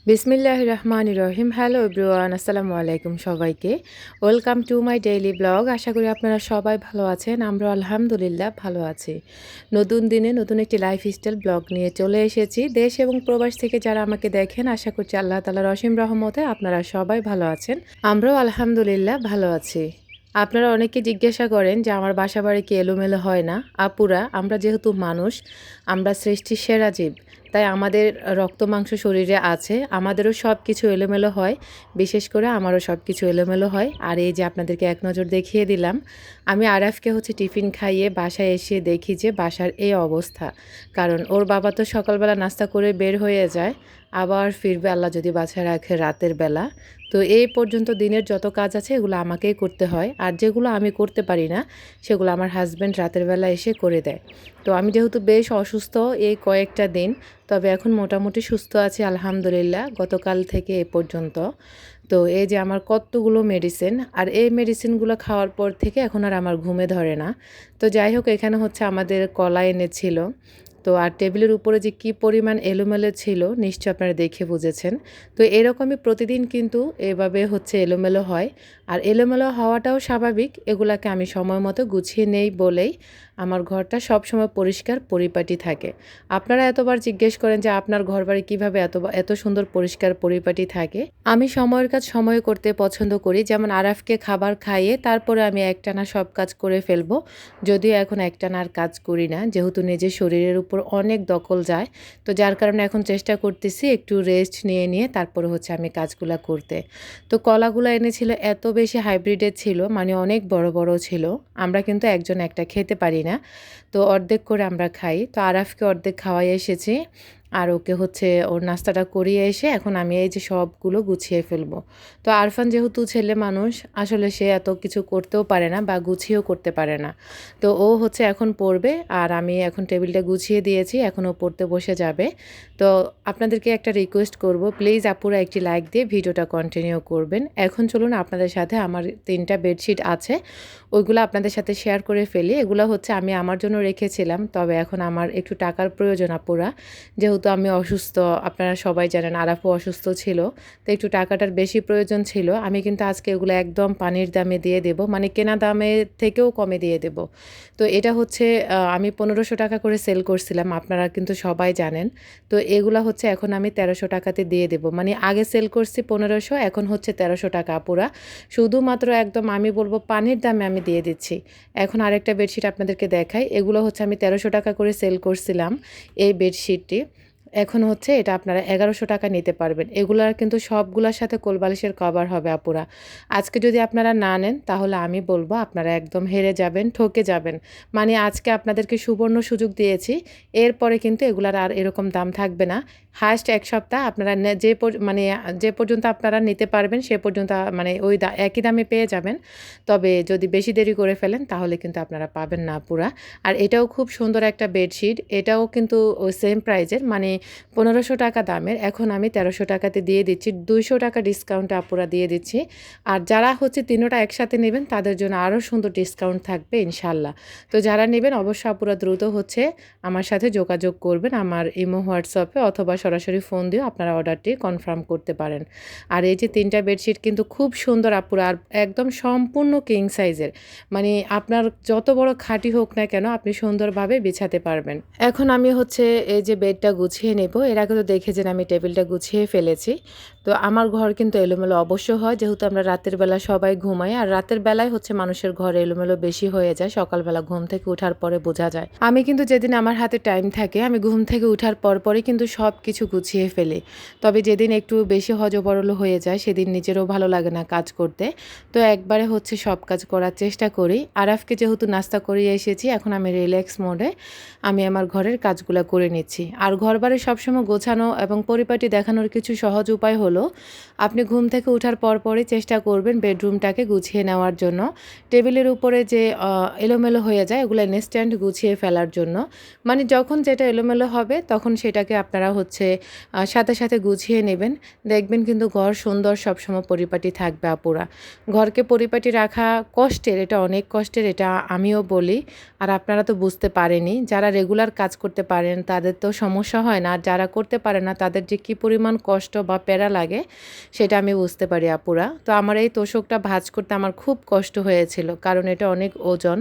বিসমিল্লাহির রহমানির রহিম। Hello everyone, আসসালামু আলাইকুম সবাইকে। Welcome to my daily blog. আশা করি আপনারা সবাই ভালো আছেন। আমরা আলহামদুলিল্লাহ ভালো আছি। নতুন দিনে নতুন একটি লাইফস্টাইল ব্লগ নিয়ে চলে এসেছি। দেশ এবং প্রবাস থেকে যারা আমাকে দেখেন, আশা করছি আল্লাহ তাআলার অসীম রহমতে আপনারা সবাই ভালো আছেন। আমরাও আলহামদুলিল্লাহ ভালো আছি। আপনারা অনেকে জিজ্ঞাসা করেন যে আমার বাসাবাড়ি কি এলোমেলো হয় না? আপুরা, আমরা যেহেতু মানুষ, আমরা সৃষ্টির সেরা জীব, তাই আমাদের রক্ত মাংস শরীরে আছে, আমাদেরও সব কিছু এলোমেলো হয়। বিশেষ করে আমারও সব কিছু এলোমেলো হয়। আর এই যে আপনাদেরকে এক নজর দেখিয়ে দিলাম, আমি আরাফকে টিফিন খাইয়ে বাসায় এসে দেখি যে বাসার এই অবস্থা। কারণ ওর বাবা তো সকালবেলা নাস্তা করে বের হয়ে যায়, আবার ফিরবে আল্লাহ যদি বাসায় রাখে রাতের বেলা। তো এই পর্যন্ত দিনের যত কাজ আছে এগুলো আমাকেই করতে হয়, আর যেগুলো আমি করতে পারি না সেগুলো আমার হাজব্যান্ড রাতের বেলা এসে করে দেয়। তো আমি যেহেতু বেশ অসুস্থ এই কয়েকটা দিন, তবে এখন মোটামুটি সুস্থ আছি আলহামদুলিল্লাহ, গতকাল থেকে এ পর্যন্ত। তো এই যে আমার কতগুলো মেডিসিন, আর এই মেডিসিনগুলো খাওয়ার পর থেকে এখন আর আমার ঘুমে ধরে না। তো যাই হোক, এখানে আমাদের কলা এনেছিল। তো আর টেবিলের উপরে যে কী পরিমাণ এলোমেলো ছিল নিশ্চয় আপনারা দেখে বুঝেছেন। তো এরকমই প্রতিদিন কিন্তু এভাবে এলোমেলো হয়, আর এলোমেলো হওয়াটাও স্বাভাবিক। এগুলাকে আমি সময় মতো গুছিয়ে নেই বলেই আমার ঘরটা সবসময় পরিষ্কার পরিপাটি থাকে। আপনারা এতবার জিজ্ঞেস করেন যে আপনার ঘরবাড়ি কীভাবে এত সুন্দর পরিষ্কার পরিপাটি থাকে। আমি সময়ের কাজ সময়ে করতে পছন্দ করি। যেমন আরাফকে খাবার খাইয়ে তারপরে আমি একটানা সব কাজ করে ফেলবো। যদিও এখন একটানা আর কাজ করি না, যেহেতু নিজের শরীরের উপর অনেক দখল যায়। তো যার কারণে এখন চেষ্টা করতেছি একটু রেস্ট নিয়ে নিয়ে তারপরে আমি কাজগুলা করতে। তো কলাগুলো এনেছিল এত বেশি হাইব্রিডের ছিল, মানে অনেক বড় বড় ছিল। আমরা কিন্তু একজন একটা খেতে পারি না, তো অর্ধেক করে আমরা খাই। তো আরাফকে অর্ধেক খাওয়াই এসেছি, আর ওকে ওর নাস্তাটা করিয়ে এসে এখন আমি এই যে সবগুলো গুছিয়ে ফেলবো। তো আরফান যেহেতু ছেলে মানুষ, আসলে সে এত কিছু করতেও পারে না বা গুছিয়েও করতে পারে না। তো ও এখন পড়বে, আর আমি এখন টেবিলটা গুছিয়ে দিয়েছি, এখন ও পড়তে বসে যাবে। তো আপনাদেরকে একটা রিকোয়েস্ট করব, প্লিজ আপুরা একটি লাইক দিয়ে ভিডিওটা কন্টিনিউ করবেন। এখন চলুন আপনাদের সাথে আমার 3টা বেডশিট আছে, ওইগুলো আপনাদের সাথে শেয়ার করে ফেলি। এগুলো আমি আমার জন্য রেখেছিলাম, তবে এখন আমার একটু টাকার প্রয়োজন আপুরা, যেহেতু আমি অসুস্থ। আপনারা সবাই জানেন আরাফও অসুস্থ ছিল, তো একটু টাকাটার বেশি প্রয়োজন ছিল। আমি কিন্তু আজকে এগুলো একদম পানির দামে দিয়ে দেব, মানে কেনা দামের থেকেও কমে দিয়ে দেব। তো এটা আমি 1500 টাকা করে সেল করছিলাম, আপনারা কিন্তু সবাই জানেন। তো এগুলা এখন আমি 1300 টাকাতে দিয়ে দেব। মানে আগে সেল করছি 1500, এখন 1300 টাকা পুরা। শুধুমাত্র একদম আমি বলবো পানির দামে আমি দিয়ে দিচ্ছি। এখন আরেকটা বেডশিট আপনাদেরকে দেখাই। এগুলো আমি 1300 টাকা করে সেল করছিলাম এই বেডশিটটি। এখন এটা আপনারা 1100 টাকা নিতে পারবেন। এগুলার কিন্তু সবগুলোর সাথে কোলবালিশের কভার হবে আপুরা। আজকে যদি আপনারা না নেন তাহলে আমি বলবো আপনারা একদম হেরে যাবেন, ঠকে যাবেন। মানে আজকে আপনাদেরকে সুবর্ণ সুযোগ দিয়েছি, এরপরে কিন্তু এগুলার আর এরকম দাম থাকবে না। হায়েস্ট 1 সপ্তাহ আপনারা যে পর্যন্ত আপনারা নিতে পারবেন সে পর্যন্ত মানে ওই একই দামে পেয়ে যাবেন। তবে যদি বেশি দেরি করে ফেলেন তাহলে কিন্তু আপনারা পাবেন না আপুরা। আর এটাও খুব সুন্দর একটা বেডশিট, এটাও কিন্তু ওই সেম প্রাইজের, মানে 1500 টাকা দামের। এখন আমি 1300 টাকাতে দিয়ে দিচ্ছি, 200 টাকা ডিসকাউন্টে আপুরা দিয়ে দিচ্ছি। আর যারা তিনোটা একসাথে নেবেন তাদের জন্য আরও সুন্দর ডিসকাউন্ট থাকবে ইনশাল্লাহ। তো যারা নেবেন অবশ্যই আপুরা দ্রুত আমার সাথে যোগাযোগ করবেন, আমার ইমো হোয়াটসঅ্যাপে অথবা সরাসরি ফোন দিয়েও আপনারা অর্ডারটি কনফার্ম করতে পারেন। আর এই যে 3টা বেডশিট কিন্তু খুব সুন্দর আপুরা, আর একদম সম্পূর্ণ কিং সাইজের। মানে আপনার যত বড় খাঁটি হোক না কেন আপনি সুন্দরভাবে বিছাতে পারবেন। এখন আমি এই যে বেডটা গুছিয়ে নেব। এর আগে তো দেখেছেন আমি টেবিলটা গুছিয়ে ফেলেছি। তো আমার ঘর কিন্তু এলোমেলো অবশ্য হয়, যেহেতু আমরা রাতের বেলা সবাই ঘুমাই, আর রাতের বেলায় মানুষের ঘর এলোমেলো বেশি হয়ে যায়, সকালবেলা ঘুম থেকে ওঠার পরে বোঝা যায়। আমি কিন্তু যেদিন আমার হাতে টাইম থাকে আমি ঘুম থেকে ওঠার পরই কিন্তু সব কিছু গুছিয়ে ফেলি। তবে যেদিন একটু বেশি হজবরল হয়ে যায় সেদিন নিজেরও ভালো লাগে না কাজ করতে। তো একবারে সব কাজ করার চেষ্টা করি। আরাফকে যেহেতু নাস্তা করিয়ে এসেছি, এখন আমি রিল্যাক্স মোডে আমি আমার ঘরের কাজগুলো করে নিচ্ছি। আর ঘরবাড়ি সবসময় গোছানো এবং পরিপাটি দেখানোর কিছু সহজ উপায় হলো হলো আপনি ঘুম থেকে ওঠার পরপরই চেষ্টা করবেন বেডরুমটাকে গুছিয়ে নেওয়ার জন্য। টেবিলের উপরে যে এলোমেলো হয়ে যায় এগুলো ইনস্ট্যান্ট গুছিয়ে ফেলার জন্য। মানে যখন যেটা এলোমেলো হবে তখন সেটাকে আপনারা হচ্ছে সাথে সাথে গুছিয়ে নেবেন। দেখবেন কিন্তু ঘর সুন্দর সবসময় পরিপাটি থাকবে আপুরা। ঘরকে পরিপাটি রাখা কষ্টের, এটা অনেক কষ্টের, এটা আমিও বলি। আর আপনারা তো বুঝতে পারেনই, যারা রেগুলার কাজ করতে পারেন তাদের তো সমস্যা হয় না, আর যারা করতে পারে না তাদের যে কী পরিমাণ কষ্ট বা প্যারা লাগে সেটা আমি বুঝতে পারি আপুরা। তো আমার এই তোশকটা ভাঁজ করতে আমার খুব কষ্ট হয়েছিল, কারণ এটা অনেক ওজন।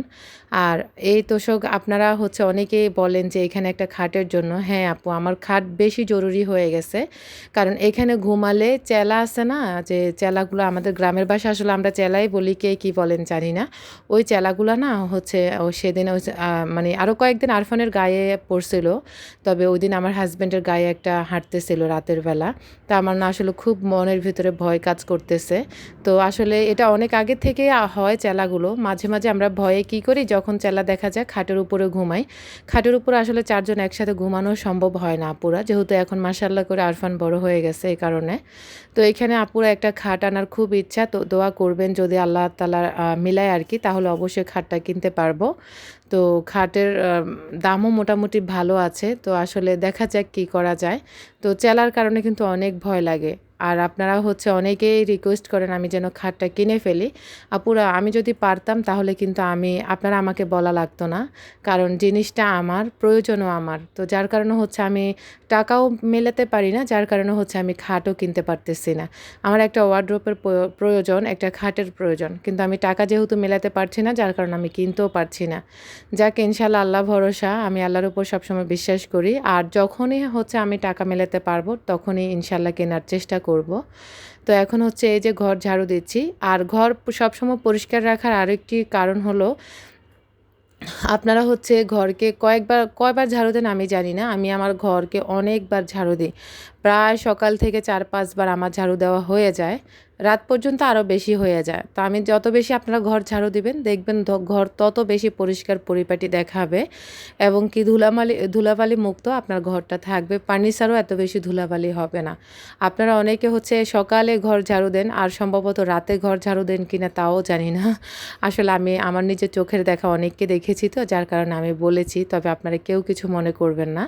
আর এই তোশক আপনারা হচ্ছে অনেকেই বলেন যে এখানে একটা খাটের জন্য। হ্যাঁ আপু, আমার খাট বেশি জরুরি হয়ে গেছে, কারণ এখানে ঘুমালে চেলা আছে না, যে চেলাগুলো আমাদের গ্রামের বাসায় আসলে আমরা চেলাই বলি, কে কী বলেন জানি না। ওই চেলাগুলো না হচ্ছে সেদিন ওই মানে আরও কয়েকদিন আরফানের গায়ে পড়ছিল, তবে ওই দিন আমার হাজব্যান্ডের গায়ে একটা হাঁটতেছিল রাতের বেলা। তা আমার না আসলে খুব মনের ভিতরে ভয় কাজ করতেছে। তো আসলে এটা অনেক আগে থেকে হয় চেলাগুলো। মাঝে মাঝে আমরা ভয়ে কী করি, যখন চেলা দেখা যায় খাটের উপরে ঘুমাই। খাটের উপরে আসলে 4 জন একসাথে ঘুমানো সম্ভব হয় না আপুরা, যেহেতু এখন মাশাআল্লাহ করে আরফান বড় হয়ে গেছে এই কারণে। তো এখানে আপুরা একটা খাট আনার খুব ইচ্ছা, তো দোয়া করবেন যদি আল্লাহ তাআলা মিলায় আর কি, তাহলে অবশ্যই খাটটা কিনতে পারবো। তো খাটের দামও মোটামুটি ভালো আছে, তো আসলে দেখা যাক কী করা যায়। তো চেলার কারণে কিন্তু অনেক ভয় লাগে। আর আপনারা হচ্ছে অনেকেই রিকোয়েস্ট করেন আমি যেন খাটটা কিনে ফেলি। আপুরা, আমি যদি পারতাম তাহলে কিন্তু আপনারা আমাকে বলা লাগতো না, কারণ জিনিসটা আমার, প্রয়োজনও আমার। তো যার কারণে হচ্ছে আমি টাকাও মেলাতে পারি না, যার কারণে হচ্ছে আমি খাটও কিনতে পারতেছি না। আমার একটা ওয়ার্ড্রোবের প্রয়োজন, একটা খাটের প্রয়োজন, কিন্তু আমি টাকা যেহেতু মেলাতে পারছি না, যার কারণে আমি কিনতেও পারছি না। যাক, ইনশাআল্লাহ আল্লাহ ভরসা, আমি আল্লাহর উপর সবসময় বিশ্বাস করি। আর যখনই হচ্ছে আমি টাকা মেলাতে পারবো তখনই ইনশাআল্লাহ কেনার চেষ্টা করব। তো এখন হচ্ছে এই যে ঘর ঝাড়ু দিচ্ছি। আর ঘর সবসময় পরিষ্কার রাখার আরেকটি কারণ হলো, আপনারা হচ্ছে ঘরকে কয়বার ঝাড়ু দেন আমি জানি না, আমি আমার ঘরকে অনেকবার ঝাড়ু দিই। প্রায় সকাল থেকে 4-5 বার আমার ঝাড়ু দেওয়া হয়ে যায়। রাত পর্যন্ত আরও বেশি হয়ে যায়। তো আমি যত বেশি আপনারা ঘর ঝাড়ু দিবেন দেখবেন ঘর তত বেশি পরিষ্কার পরিপাটি দেখাবে, এবং কি ধুলাবালি মুক্ত আপনার ঘরটা থাকবে। ফার্নিচারও এত বেশি ধুলাবালি হবে না। আপনারা অনেকে হচ্ছে সকালে ঘর ঝাড়ু দেন আর সম্ভবত রাতে ঘর ঝাড়ু দেন কিনা তাও জানি না। আসলে আমি আমার নিজের চোখের দেখা অনেককে দেখেছি, তো যার কারণে আমি বলেছি, তবে আপনারা কেউ কিছু মনে করবেন না।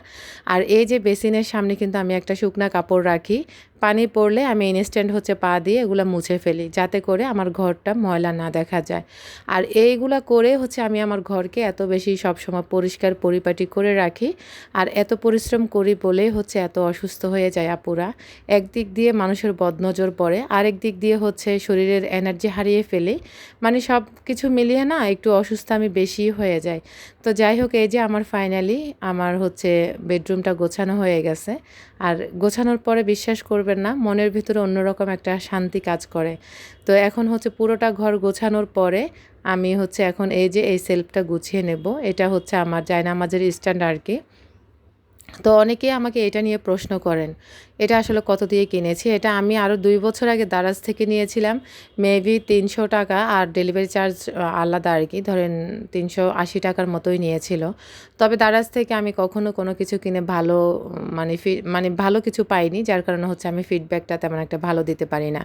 আর এই যে বেসিনের সামনে কিন্তু আমি একটা শুকনা কাপড় রাখি, পানি পড়লে আমি ইনস্ট্যান্ট হচ্ছে পা দিয়ে এগুলো মুছে ফেলি, যাতে করে আমার ঘরটা ময়লা না দেখা যায়। আর এইগুলা করে হচ্ছে আমি আমার ঘরকে এত বেশি সবসময় পরিষ্কার পরিপাটি করে রাখি। আর এত পরিশ্রম করি বলেই হচ্ছে এত অসুস্থ হয়ে যায় আপুরা। একদিক দিয়ে মানুষের বদনজর পড়ে, আরেক দিক দিয়ে হচ্ছে শরীরের এনার্জি হারিয়ে ফেলি। মানে সব কিছু মিলিয়ে না একটু অসুস্থ আমি বেশি হয়ে যাই। তো যাই হোক, এই যে আমার ফাইনালি আমার হচ্ছে বেডরুমটা গোছানো হয়ে গেছে। আর গোছানোর পরে বিশ্বাস করবেন না, মনের ভিতরে অন্যরকম একটা শান্তি কাজ করে। তো এখন হচ্ছে পুরোটা ঘর গোছানোর পরে আমি হচ্ছে এখন এই যে এই সেলফটা গুছিয়ে নেব। এটা হচ্ছে আমার জায়নামাজের স্ট্যান্ড আর কি। তো অনেকেই আমাকে এটা নিয়ে প্রশ্ন করেন, এটা আসলে কত দিয়ে কিনেছি। এটা আমি আরও 2 বছর আগে দারাজ থেকে নিয়েছিলাম, মেবি 300 টাকা, আর ডেলিভারি চার্জ আলাদা আর কি, ধরেন 380 টাকার মতোই নিয়েছিল। তবে দারাজ থেকে আমি কখনো কোনো কিছু কিনে ভালো মানে ভালো কিছু পাইনি, যার কারণে হচ্ছে আমি ফিডব্যাকটা তেমন একটা ভালো দিতে পারি না।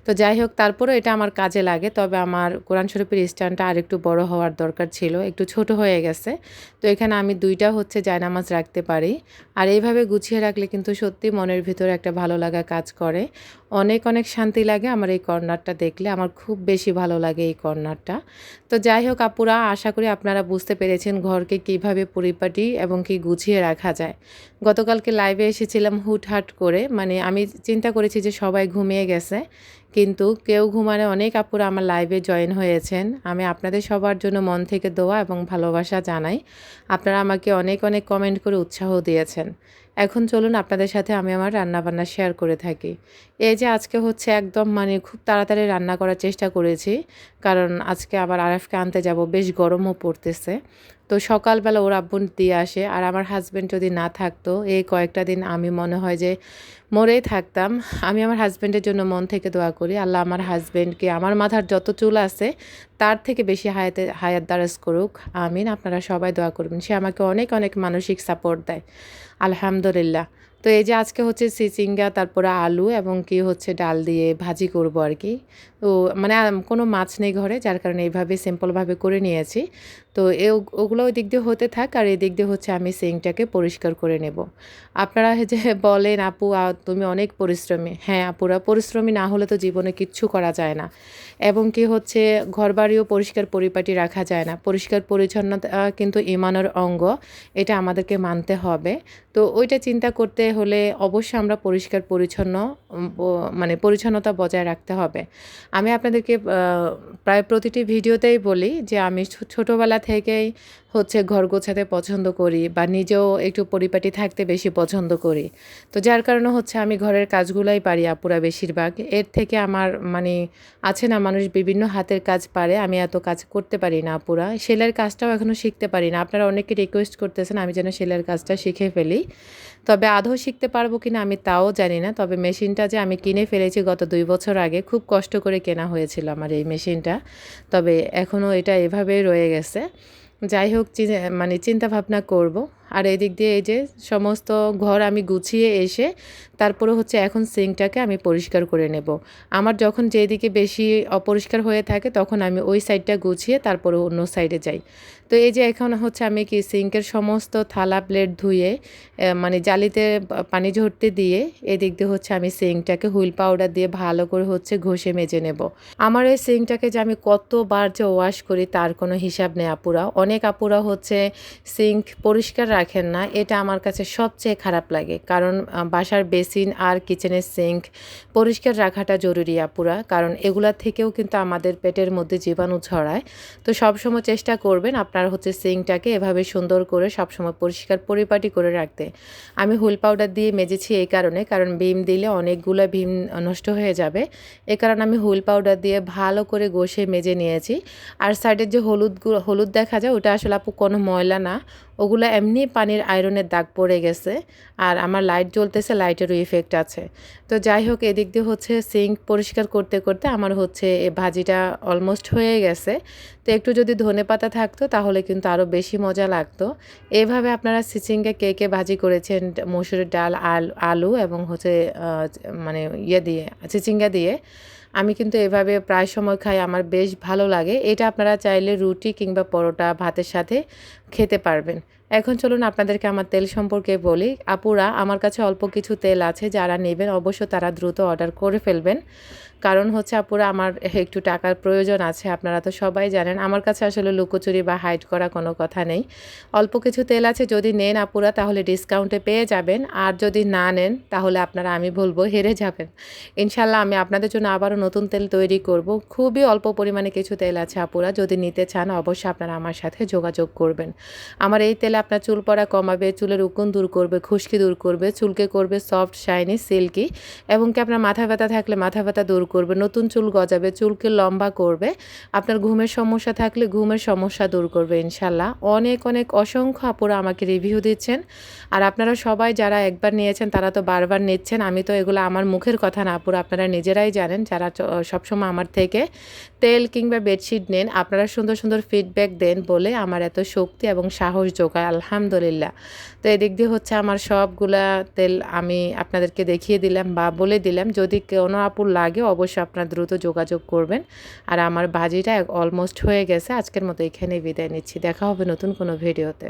তো যাই হোক, তারপরেও এটা আমার কাজে লাগে। তবে আমার কোরআন শরীফের স্ট্যান্ডটা আরেকটু বড় হওয়ার দরকার ছিল, একটু ছোট হয়ে গেছে। তো এখানে আমি 2টা হচ্ছে জায়নামাজ রাখতে পারি। আর এইভাবে গুছিয়ে রাখলে কিন্তু সত্যি মনের ভিতরে একটা ভালো লাগা কাজ করে। অনেক অনেক শান্তি লাগে আমার এই কর্নারটা দেখলে, আমার খুব বেশি ভালো লাগে এই কর্নারটা। তো যাই হোক আপুরা, আশা করি আপনারা বুঝতে পেরেছেন ঘরকে কিভাবে পরিপাটি এবং কি গুছিয়ে রাখা যায়। গতকালকে লাইভে এসেছিলাম হুটহাট করে, মানে আমি চিন্তা করেছি যে সবাই ঘুমিয়ে গেছে, কিন্তু কেউ ঘুমানে অনেক আপুরা আমার লাইভে জয়েন হয়েছেন। আমি আপনাদের সবার জন্য মন থেকে দোয়া এবং ভালোবাসা জানাই। আপনারা আমাকে অনেক অনেক কমেন্ট করে উৎসাহ দিয়েছেন। এখন চলুন আপনাদের সাথে আমি আমার রান্নাবান্না শেয়ার করে থাকি। এই যে আজকে হচ্ছে একদম মানে খুব তাড়াতাড়ি রান্না করার চেষ্টা করেছি, কারণ আজকে আবার আরাফকে আনতে যাব, বেশ গরমও পড়তেছে। তো সকালবেলা ওর আব্বু দিয়ে আসে, আর আমার হাজব্যান্ড যদি না থাকতো এই কয়েকটা দিন আমি মনে হয় যে মরেই থাকতাম। আমি আমার হাজব্যান্ডের জন্য মন থেকে দোয়া করি, আল্লাহ আমার হাজব্যান্ডকে আমার মাথার যত চুল আছে তার থেকে বেশি হায়াত দারাজ করুক, আমিন। আপনারা সবাই দোয়া করবেন। সে আমাকে অনেক অনেক মানসিক সাপোর্ট দেয়, আলহামদুলিল্লাহ। তো এই যে আজকে হচ্ছে চিচিঙ্গা, তারপরে আলু এবং কি হচ্ছে ডাল দিয়ে ভাজি করব আর কি। তো মানে কোনো মাছ নেই ঘরে, যার কারণে এইভাবে সিম্পলভাবে করে নিয়েছি। তো ওগুলো ওই দিক দিয়ে হতে থাক, আর এই দিক দিয়ে হচ্ছে আমি সিঙ্কটাকে পরিষ্কার করে নেব। আপনারা যে বলেন আপু তুমি অনেক পরিশ্রমী, হ্যাঁ আপুরা, পরিশ্রমী না হলে তো জীবনে কিচ্ছু করা যায় না। এবং কি হচ্ছে ঘরবাড়িও পরিষ্কার পরিপাটি রাখা যায় না। পরিষ্কার পরিচ্ছন্নতা কিন্তু ঈমানের অঙ্গ, এটা আমাদেরকে মানতে হবে। তো ওইটা চিন্তা করতে হলে অবশ্যই আমরা পরিষ্কার পরিচ্ছন্ন মানে পরিচ্ছন্নতা বজায় রাখতে হবে। আমি আপনাদেরকে প্রায় প্রতিটি ভিডিওতেই বলি যে আমি ছোটোবেলা থেকেই হচ্ছে ঘর গোছাতে পছন্দ করি, বা নিজেও একটু পরিপাটি থাকতে বেশি পছন্দ করি। তো যার কারণে হচ্ছে আমি ঘরের কাজগুলাই পারি আপুরা বেশিরভাগ। এর থেকে আমার মানে আছে না, মানুষ বিভিন্ন হাতের কাজ পারে, আমি এত কাজ করতে পারি না আপুরা। সেলাইয়ের কাজটাও এখনও শিখতে পারি না। আপনারা অনেকে রিকোয়েস্ট করতেছেন আমি যেন সেলাইয়ের কাজটা শিখে ফেলি, তবে আদৌ শিখতে পারবো কিনা আমি তাও জানি না। তবে মেশিনটা যে আমি কিনে ফেলেছি গত 2 বছর আগে, খুব কষ্ট করে কেনা হয়েছিল আমার এই মেশিনটা। তবে এখনও এটা এভাবেই রয়ে গেছে। যাই হোক, মানে চিন্তা ভাবনা করব। আর এদিক দিয়ে এই যে সমস্ত ঘর আমি গুছিয়ে এসে তারপরে হচ্ছে এখন সিঙ্কটাকে আমি পরিষ্কার করে নেব। আমার যখন যেদিকে বেশি অপরিষ্কার হয়ে থাকে তখন আমি ওই সাইডটা গুছিয়ে তারপরে অন্য সাইডে যাই। তো এই যে এখন হচ্ছে আমি কি সিঙ্কের সমস্ত থালা প্লেট ধুয়ে মানে জালিতে পানি ঝরতে দিয়ে এদিক দিয়ে হচ্ছে আমি সিঙ্কটাকে হুইল পাউডার দিয়ে ভালো করে হচ্ছে ঘষে মেজে নেব। আমার এই সিঙ্কটাকে যে আমি কতবার যে ওয়াশ করি তার কোনো হিসাব নেই আপুরা। অনেক আপুরা হচ্ছে সিঙ্ক পরিষ্কার রাখেন না, এটা আমার কাছে সবচেয়ে খারাপ লাগে। কারণ বাসার বেসিন আর কিচেনের সিঙ্ক পরিষ্কার রাখাটা জরুরি আপুরা, কারণ এগুলা থেকেও কিন্তু আমাদের পেটের মধ্যে জীবাণু ছড়ায়। তো সবসময় চেষ্টা করবেন আপনারা হচ্ছে সিঙ্কটাকে এভাবে সুন্দর করে সবসময় পরিষ্কার পরিপাটি করে রাখতে। আমি হুইল পাউডার দিয়ে মেজেছি এই কারণে, কারণ ভিম দিলে অনেকগুলো ভিম নষ্ট হয়ে যাবে। এ কারণে আমি হুইল পাউডার দিয়ে ভালো করে ঘষে মেজে নিয়েছি। আর সাইডের যে হলুদ দেখা যায় ওটা আসলে আপু কোনো ময়লা না, ওগুলো এমনি পানির আয়রনের দাগ পড়ে গেছে। আর আমার লাইট জ্বলতেছে, লাইটেরও ইফেক্ট আছে। তো যাই হোক, এদিক দিয়ে হচ্ছে সিঙ্ক পরিষ্কার করতে করতে আমার হচ্ছে এই ভাজিটা অলমোস্ট হয়ে গেছে। তো একটু যদি ধনেপাতা থাকতো তাহলে কিন্তু আরও বেশি মজা লাগতো। এইভাবে আপনারা চিচিঙ্গা কে কে ভাজি করেছেন মসুরের ডাল, আলু এবং হচ্ছে মানে দিয়ে চিচিঙ্গা দিয়ে? আমি কিন্তু এভাবে প্রায় সময় খাই, আমার বেশ ভালো লাগে। এটা আপনারা চাইলে রুটি কিংবা পরোটা ভাতের সাথে খেতে পারবেন। এখন চলুন আপনাদেরকে আমার তেল সম্পর্কে বলি। আপুরা, আমার কাছে অল্প কিছু তেল আছে, যারা নেবেন অবশ্য তারা দ্রুত অর্ডার করে ফেলবেন। কারণ হচ্ছে আপুরা আমার একটু টাকার প্রয়োজন আছে, আপনারা তো সবাই জানেন। আমার কাছে আসলে লুকোচুরি বা হাইড করা কোনো কথা নেই। অল্প কিছু তেল আছে, যদি নেন আপুরা তাহলে ডিসকাউন্টে পেয়ে যাবেন, আর যদি না নেন তাহলে আপনারা আমি বলবো হেরে যাবেন। ইনশাল্লাহ আমি আপনাদের জন্য আবারও নতুন তেল তৈরি করব। খুবই অল্প পরিমাণে কিছু তেল আছে আপুরা, যদি নিতে চান অবশ্যই আপনারা আমার সাথে যোগাযোগ করবেন। আমার এই তেলে আপনার চুল পড়া কমাবে, চুলের উকুন দূর করবে, খুশকি দূর করবে, চুলকে করবে সফট, শাইনি, সিল্কি, এবং কি আপনার মাথা ব্যথা থাকলে মাথা ব্যথা দূর করবে, নতুন চুল গজাবে, চুলকে লম্বা করবে, আপনার ঘুমের সমস্যা থাকলে ঘুমের সমস্যা দূর করবে ইনশাল্লাহ। অনেক অনেক অসংখ্য আপুরা আমাকে রিভিউ দিচ্ছেন, আর আপনারা সবাই যারা একবার নিয়েছেন তারা তো বারবার নিচ্ছেন। আমি তো এগুলো আমার মুখের কথা না আপুরা, আপনারা নিজেরাই জানেন যারা সবসময় আমার থেকে তেল কিংবা বেডশিট নেন। আপনারা সুন্দর সুন্দর ফিডব্যাক দেন বলে আমার এত শক্তি এবং সাহস যোগায়, আলহামদুলিল্লাহ। তো এদিক দিয়ে হচ্ছে আমার সবগুলা তেল আমি আপনাদেরকে দেখিয়ে দিলাম বা বলে দিলাম। যদি কোনো আপুর লাগে অবশ্যই আপনারা দ্রুত যোগাযোগ করবেন। আর আমার ভাজিটা অলমোস্ট হয়ে গেছে। আজকের মতো এখানেই বিদায় নিচ্ছি, দেখা হবে নতুন কোনো ভিডিওতে।